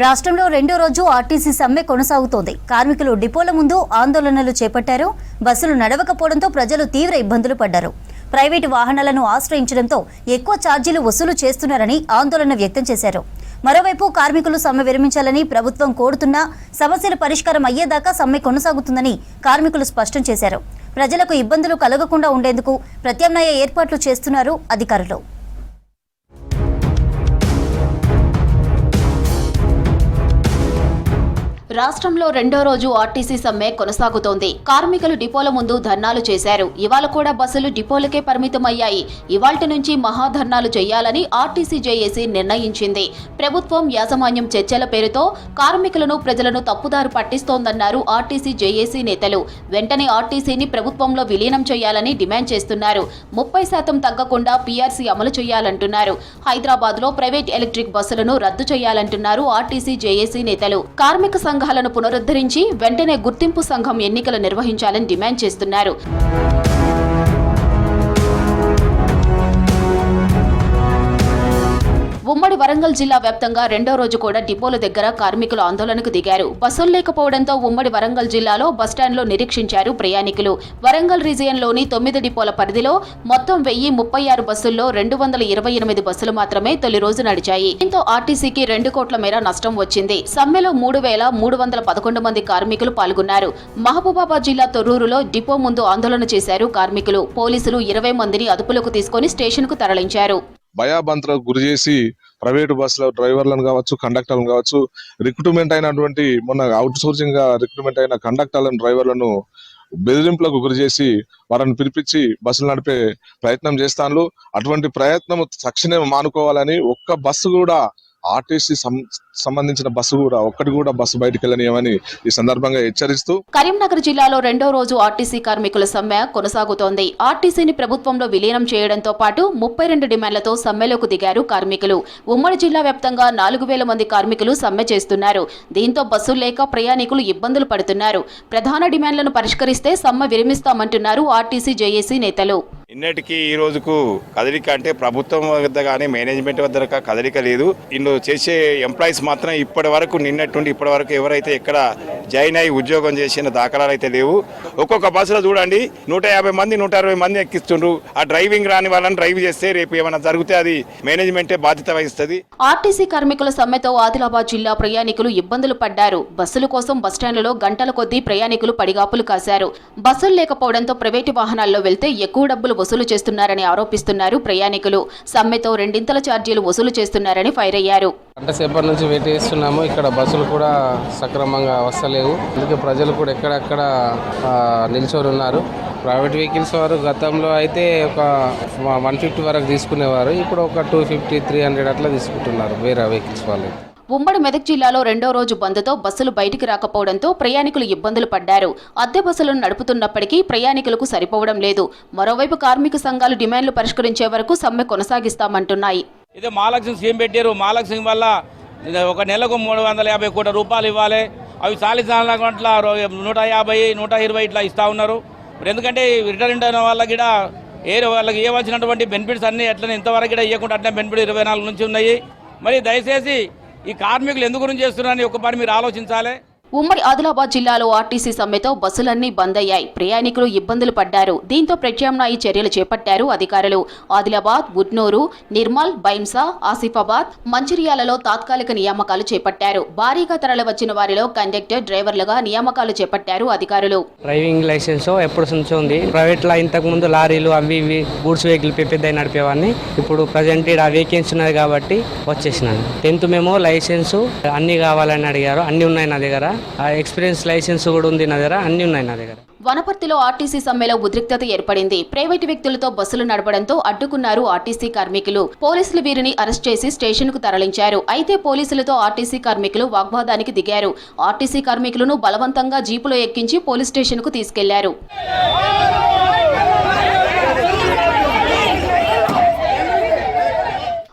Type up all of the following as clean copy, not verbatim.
రాష్ట్రంలో రెండో రోజు ఆర్టీసీ సమ్మె కొనసాగుతోంది. కార్మికులు డిపోల ముందు ఆందోళనలు చేపట్టారు. బస్సులు నడవకపోవడంతో ప్రజలు తీవ్ర ఇబ్బందులు పడ్డారు. ప్రైవేటు వాహనాలను ఆశ్రయించడంతో ఎక్కువ ఛార్జీలు వసూలు చేస్తున్నారని ఆందోళన వ్యక్తం చేశారు. మరోవైపు కార్మికులు సమ్మె విరమించాలని ప్రభుత్వం కోరుతున్నా సమస్యల పరిష్కారం అయ్యేదాకా సమ్మె కొనసాగుతుందని కార్మికులు స్పష్టం చేశారు. ప్రజలకు ఇబ్బందులు కలగకుండా ఉండేందుకు ప్రత్యామ్నాయ ఏర్పాట్లు చేస్తున్నారు అధికారులు. రాష్ట్రంలో రెండో రోజు ఆర్టీసీ సమ్మె కొనసాగుతోంది. కార్మికులు డిపోల ముందు ధర్నాలు చేశారు. ఇవాళ కూడా బస్సులు డిపోలకే పరిమితమయ్యాయి. ఇవాల్టి నుంచి మహాధర్నాలు చేయాలని ఆర్టీసీ జేఏసీ నిర్ణయించింది. ప్రభుత్వం యాజమాన్యం చర్చల పేరుతో కార్మికులను ప్రజలను తప్పుదారు పట్టిస్తోందన్నారు ఆర్టీసీ జేఏసీ నేతలు. వెంటనే ఆర్టీసీని ప్రభుత్వంలో విలీనం చేయాలని డిమాండ్ చేస్తున్నారు. 30% తగ్గకుండా పీఆర్సీ అమలు చేయాలంటున్నారు. హైదరాబాద్ లో ప్రైవేట్ ఎలక్ట్రిక్ బస్సులను రద్దు చేయాలంటున్నారు ఆర్టీసీ జేఏసీ నేతలు. కార్మిక సంఘాలను పునరుద్ధరించి వెంటనే గుర్తింపు సంఘం ఎన్నికలు నిర్వహించాలని డిమాండ్ చేస్తున్నారు. ఉమ్మడి వరంగల్ జిల్లా వ్యాప్తంగా రెండో రోజు కూడా డిపోల దగ్గర కార్మికులు ఆందోళనకు దిగారు. బస్సులు లేకపోవడంతో ఉమ్మడి వరంగల్ జిల్లాలో బస్టాండ్లో నిరీక్షించారు ప్రయాణికులు. వరంగల్ రీజియన్లోని 9 డిపోల పరిధిలో మొత్తం 1036 బస్సుల్లో 228 బస్సులు మాత్రమే తొలి రోజు నడిచాయి. దీంతో ఆర్టీసీకి 2 కోట్ల మేర నష్టం వచ్చింది. సమ్మెలో 3311 మంది కార్మికులు పాల్గొన్నారు. మహబూబాబాద్ జిల్లా తొర్రూరులో డిపో ముందు ఆందోళన చేశారు కార్మికులు. పోలీసులు 20 మందిని అదుపులోకి తీసుకుని స్టేషన్కు తరలించారు. భయాబంతలకు గురి చేసి ప్రైవేటు బస్సుల డ్రైవర్లను కావచ్చు, కండక్టర్లను కావచ్చు, రిక్రూట్మెంట్ అయినటువంటి మొన్న అవుట్ సోర్సింగ్ గా రిక్రూట్మెంట్ అయిన కండక్టర్లను, డ్రైవర్లను బెదిరింపులకు గురి చేసి వారిని పిలిపించి బస్సులు నడిపే ప్రయత్నం చేస్తాను. అటువంటి ప్రయత్నం తక్షణమే మానుకోవాలని, ఒక్క బస్సు కూడా ఆర్టీసీ సంబంధించిన బస్సు కూడా ఒక్కటి కూడా బస్సు బయటికి వెళ్ళనియమని ఈ సందర్భంగా హెచ్చరిస్తూ కరీంనగర్ జిల్లాలో రెండో రోజు ఆర్టీసీ కార్మికుల సమ్మె కొనసాగుతోంది. ఆర్టీసీని ప్రభుత్వంలో విలీనం చేయడంతో పాటు 32 డిమాండ్లతో సమ్మెలోకి దిగారు కార్మికులు. ఉమ్మడి జిల్లా వ్యాప్తంగా 4000 మంది కార్మికులు సమ్మె చేస్తున్నారు. దీంతో బస్సులు లేక ప్రయాణికులు ఇబ్బందులు పడుతున్నారు. ప్రధాన డిమాండ్లను పరిష్కరిస్తే సమ్మె విరమిస్తామంటున్నారు ఆర్టీసీ జేఏసీ నేతలు. ఇన్నటికి ఈ రోజుకు కదలిక అంటే ప్రభుత్వం వద్ద కానీ మేనేజ్మెంట్ వద్ద కదలిక లేదు. ఇందులో చేసే ఎంప్లాయీస్ మాత్రం ఇప్పటి వరకు నిన్నట్టుండి ఇప్పటి వరకు ఎవరైతే ఎక్కడ జాయిన్ అయ్యి ఉద్యోగం చేసిన దాఖలాలు అయితే లేవు. ఒక్కొక్క బస్సులో చూడండి 150 మంది 160 మంది ఎక్కిస్తుండ్రు. ఆ డ్రైవింగ్ రాని వాళ్ళని డ్రైవ్ చేస్తే రేపు ఏమైనా జరిగితే అది మేనేజ్మెంటే బాధ్యత వహిస్తుంది. ఆర్టీసీ కార్మికుల సమ్మెతో ఆదిలాబాద్ జిల్లా ప్రయాణికులు ఇబ్బందులు పడ్డారు. బస్సుల కోసం బస్టాండ్లలో గంటల కొద్దీ ప్రయాణికులు పడిగాపులు కాశారు. బస్సులు లేకపోవడంతో ప్రైవేటు వాహనాల్లో వెళ్తే ఎక్కువ డబ్బులు వసూలు చేస్తున్నారని ఆరోపిస్తున్నారు ప్రయాణికులు. సమ్మెతో రెండింతల ఛార్జీలు వసూలు చేస్తున్నారని ఫైర్ అయ్యారు. గంట సేపటి నుంచి వెయిట్ చేస్తున్నాము. ఇక్కడ బస్సులు కూడా సక్రమంగా వస్తలేవు. అందుకే ప్రజలు కూడా ఎక్కడెక్కడ నిల్చొని ఉన్నారు. ప్రైవేట్ వెహికల్స్ వారు గతంలో అయితే ఒక 150 వరకు తీసుకునేవారు. ఇప్పుడు ఒక 250, 300 అట్లా తీసుకుంటున్నారు వేరే వెహికల్స్ వాళ్ళు. ఉమ్మడి మెదక్ జిల్లాలో రెండో రోజు బంద్తో బస్సులు బయటికి రాకపోవడంతో ప్రయాణికులు ఇబ్బందులు పడ్డారు. అద్దె బస్సులను నడుపుతున్నప్పటికీ ప్రయాణికులకు సరిపోవడం లేదు. మరోవైపు కార్మిక సంఘాలు డిమాండ్లు పరిష్కరించే వరకు సమ్మె కొనసాగిస్తామంటున్నాయి. ఇదే మహాలక్ష్మి స్కీమ్ పెట్టారు. మహాలక్ష్మి వల్ల ఒక నెలకు 350 కోట్ల రూపాయలు ఇవ్వాలి. అవి చాలిసాల గంటల 150, 120 ఇట్లా ఇస్తూ ఉన్నారు. ఇప్పుడు ఎందుకంటే రిటైర్మెంట్ అయిన వాళ్ళకి కూడా వాళ్ళకి ఇవ్వాల్సినటువంటి బెనిఫిట్స్ అన్నీ ఎట్లా ఇంతవరకు కూడా ఇవ్వకుండా అట్లా బెనిఫిట్ 24 నుంచి ఉన్నాయి. మరి దయచేసి ఈ కార్మికులు ఎందుకు గురించి చేస్తున్నారని ఒకసారి మీరు ఆలోచించాలి. ఉమ్మడి ఆదిలాబాద్ జిల్లాలో ఆర్టీసీ సమ్మెతో బస్సులన్నీ బంద్ అయ్యాయి. ప్రయాణికులు ఇబ్బందులు పడ్డారు. దీంతో ప్రత్యామ్నాయ చర్యలు చేపట్టారు అధికారులు. ఆదిలాబాద్, ఉట్నూరు, నిర్మల్, బైంసా, ఆసిఫాబాద్, మంచిర్యాలలో తాత్కాలిక నియామకాలు చేపట్టారు. భారీగా తరలివచ్చిన వారిలో కండక్టర్, డ్రైవర్లుగా నియామకాలు చేపట్టారు అధికారులు. డ్రైవింగ్ లైసెన్స్ ఎప్పుడు నుంచో ఉంది. ప్రైవేట్ లా ఇంతకు ముందు లారీలు అవి ఇవి గూడ్స్ వెహికల్ పెద్ద నడిపేవాడిని. ఇప్పుడు ప్రజెంట్ ఆ వేకెన్సీ ఉన్నది కాబట్టి వచ్చేసినాను. 10th మేము లైసెన్స్ అన్ని కావాలని అడిగారు. అన్ని ఉన్నాయి నా దగ్గర. ఎక్స్పీరియన్స్ లైసెన్స్ కూడా ఉంది నా దగ్గర. అన్ని ఉన్నాయి నా దగ్గర. వనపర్తిలో ఆర్టీసీ సమ్మెలో ఉద్రిక్తత ఏర్పడింది. ప్రైవేటు వ్యక్తులతో బస్సులు నడపడంతో అడ్డుకున్నారు ఆర్టీసీ కార్మికులు. పోలీసులు వీరిని అరెస్ట్ చేసి స్టేషన్కు తరలించారు. అయితే పోలీసులతో ఆర్టీసీ కార్మికులు వాగ్వాదానికి దిగారు. ఆర్టీసీ కార్మికులను బలవంతంగా జీపులో ఎక్కించి పోలీస్ స్టేషన్కు తీసుకెళ్లారు.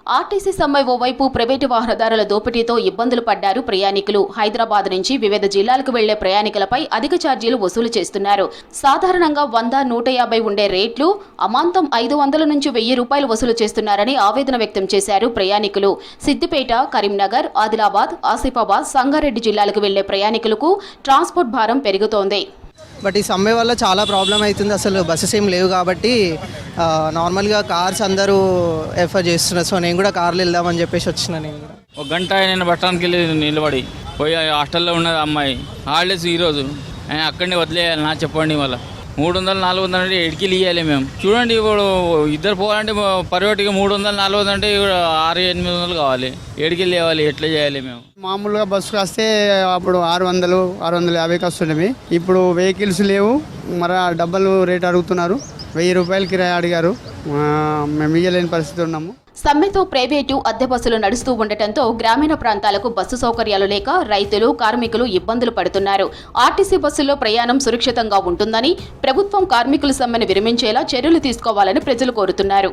ఆర్టీసీ సమ్మె ఓవైపు ప్రైవేటు వాహనదారుల దోపిడీతో ఇబ్బందులు పడ్డారు ప్రయాణికులు. హైదరాబాద్ నుంచి వివిధ జిల్లాలకు వెళ్లే ప్రయాణికులపై అధిక ఛార్జీలు వసూలు చేస్తున్నారు. సాధారణంగా 100-150 ఉండే రేట్లు అమాంతం 500 నుంచి 1000 రూపాయలు వసూలు చేస్తున్నారని ఆవేదన వ్యక్తం చేశారు ప్రయాణికులు. సిద్దిపేట, కరీంనగర్, ఆదిలాబాద్, ఆసిఫాబాద్, సంగారెడ్డి జిల్లాలకు వెళ్లే ప్రయాణికులకు ట్రాన్స్పోర్ట్ భారం పెరుగుతోంది. బట్ ఈ సమ్మె వల్ల చాలా ప్రాబ్లం అవుతుంది. అసలు బస్సెస్ ఏం లేవు కాబట్టి నార్మల్గా కార్స్ అందరూ ఎఫర్ చేస్తున్నారు. సో నేను కూడా కార్లు వెళ్దామని చెప్పేసి వచ్చిన. నేను కూడా ఒక గంట నేను బస్ స్టాండ్కి వెళ్ళి నిలబడి పోయి హాస్టల్లో ఉన్నది అమ్మాయి హాలిడేస్ ఈరోజు అక్కడనే వదిలేయాలి నా చెప్పండి. మళ్ళీ 300-400 అంటే ఎడికిలు ఇవ్వాలి మేము. చూడండి ఇప్పుడు ఇద్దరు పోవాలంటే పర్వేటికి 300-400 అంటే 600-800 కావాలి. ఎడికిలు ఇవ్వాలి, ఎట్లా చేయాలి మేము? మామూలుగా బస్సుకు వస్తే అప్పుడు 600-650 వస్తుండేవి. ఇప్పుడు వెహికల్స్ లేవు, మరి డబ్బులు రేట్ అడుగుతున్నారు. 1000 రూపాయలు కిరాయి అడిగారు. మేము ఇయ్యలేని పరిస్థితి ఉన్నాము. సమ్మెతో ప్రైవేటు అద్దె బస్సులు నడుస్తూ ఉండటంతో గ్రామీణ ప్రాంతాలకు బస్సు సౌకర్యాలు లేక రైతులు, కార్మికులు ఇబ్బందులు పడుతున్నారు. ఆర్టీసీ బస్సుల్లో ప్రయాణం సురక్షితంగా ఉంటుందని ప్రభుత్వం కార్మికుల సమ్మెను విరమించేలా చర్యలు తీసుకోవాలని ప్రజలు కోరుతున్నారు.